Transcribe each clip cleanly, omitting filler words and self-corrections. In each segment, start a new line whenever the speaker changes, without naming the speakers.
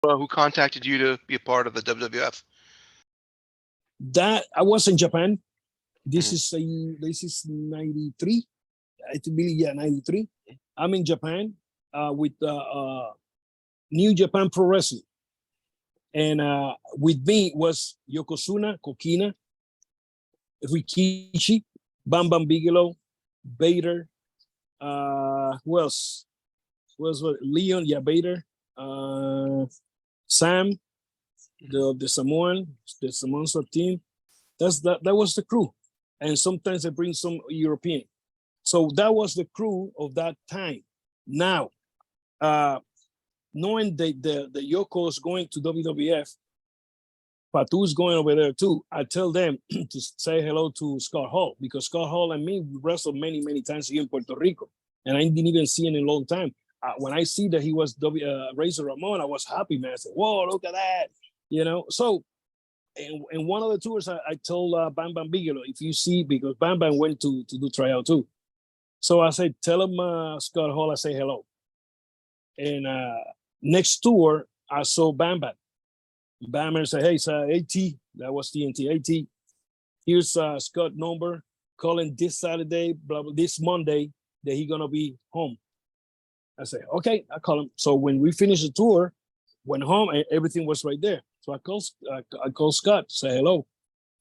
who contacted you to be a part of the WWF?
That I was in Japan. This
Mhm.
is this is 93. I believe, yeah, 93. I'm in Japan with New Japan Pro Wrestling. And with me was Yokozuna, Kokina, Rikishi, Bam Bam Bigelow, Bader, who else? Who else was Leon? Yeah, Bader, Sam, the Samoan, the Samoan sub team. That was the crew, and sometimes they bring some European. So that was the crew of that time. Now, knowing the Yoko is going to WWF, Fatu's going over there too. I tell them to say hello to Scott Hall because Scott Hall and me wrestled many times here in Puerto Rico, and I didn't even see him in a long time. When I see that he was Razor Ramon, I was happy, man. I said, "Whoa, look at that!" You know. So, in one of the tours, I told Bam Bam Bigelow, if you see, because Bam Bam went to do tryout too. So I said, tell him Scott Hall, I say hello. And next tour, I saw Bam Bam. Bam Bam said, hey, sir, AT, that was TNT, AT. Here's Scott number, calling this Saturday, blah, blah, this Monday, that he gonna be home. I said, okay, I call him. So when we finished the tour, went home, and everything was right there. So I called Scott, say hello.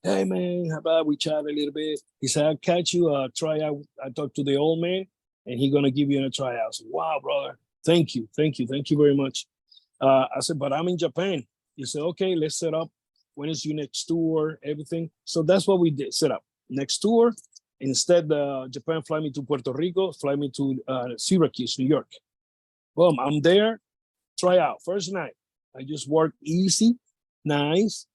Hey man, how about we chat a little bit? He said, I'll catch you, try out. I talked to the old man and he gonna give you a tryout. I said, wow, brother, thank you very much. I said, but I'm in Japan. He said, okay, let's set up. When is your next tour? Everything. So that's what we did, set up. Next tour, instead Japan fly me to Puerto Rico, fly me to Syracuse, New York. Boom, I'm there, try out. First night, I just work easy, nice.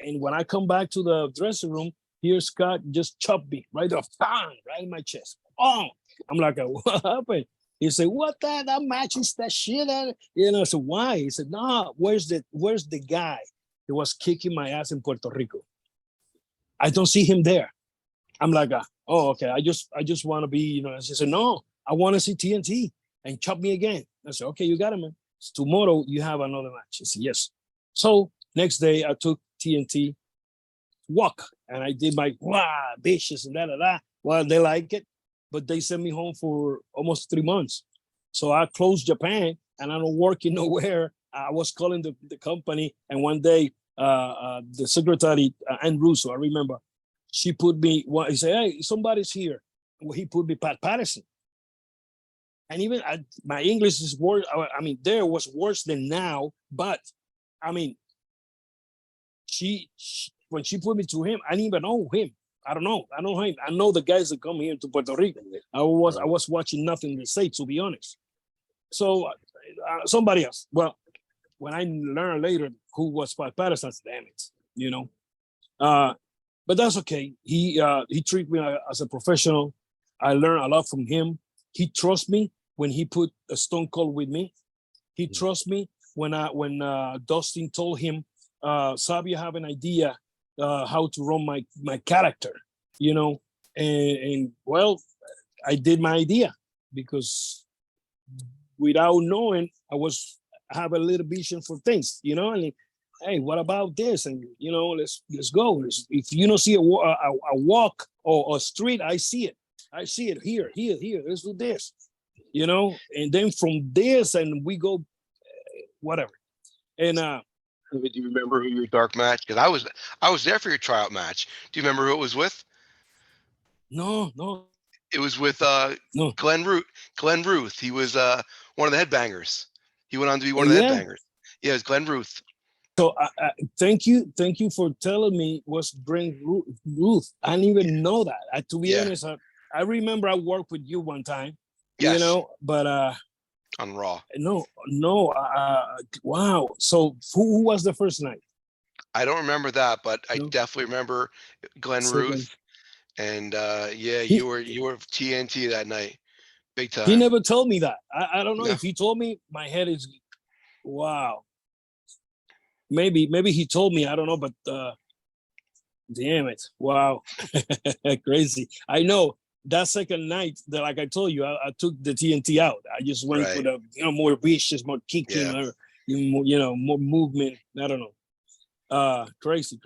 And when I come back to the dressing room, here Scott just chopped me right off, bang, right in my chest. Oh, I'm like, what happened? He said, what that matches that shit out? You know, so why? He said, no, where's the guy that was kicking my ass in Puerto Rico? I don't see him there. I'm like, oh, okay. I just want to be, you know. She said, no, I want to see TNT and chop me again. I said, okay, you got it, man. So tomorrow you have another match. He said, yes. So next day I took TNT walk and I did my bitches and da. Well, they like it, but they sent me home for almost 3 months. So I closed Japan and I'm not working nowhere. I was calling the company, and one day the secretary Ann Russo, I remember, she put me. He said, "Hey, somebody's here." Well, he put me Pat Patterson, and even my English is worse. I mean, there was worse than now, but I mean, she when she put me to him, I didn't even know him. I don't know. I know him. I know the guys that come here to Puerto Rico. I was watching nothing to say, to be honest. So somebody else. Well, when I learned later who was Pat Patterson, I said, damn it, you know. But that's okay. He treated me as a professional. I learned a lot from him. He trusts me when he put a Stone Cold with me. He trusts me when Dustin told him, Savio have an idea how to run my character, you know, and well, I did my idea because without knowing, I have a little vision for things, you know, and hey, what about this? And you know, let's go. If you don't see a walk or a street, I see it. I see it here. Let's do this, you know, and then from this, and we go, whatever. And
do you remember who your dark match? Because I was there for your tryout match. Do you remember who it was with?
No.
It was with
No.
Glenn Ruth. He was one of the headbangers. He went on to be one of the
Yeah.
headbangers. Yeah, it was Glenn Ruth.
So thank you for telling me what's Glenn Ruth. I didn't even know that. To be honest, I remember I worked with you one time.
Yes.
You know, but
on Raw.
No. Wow. So who was the first night?
I don't remember that, but I definitely remember Glenn Ruth. And you were TNT that night, big time.
He never told me that. I don't know if he told me. My head is wow. Maybe he told me. I don't know, but damn it, wow, crazy. I know that second night that, like I told you, I took the TNT out. I just went with a more vicious, more kicking. you know, more movement. I don't know. Crazy.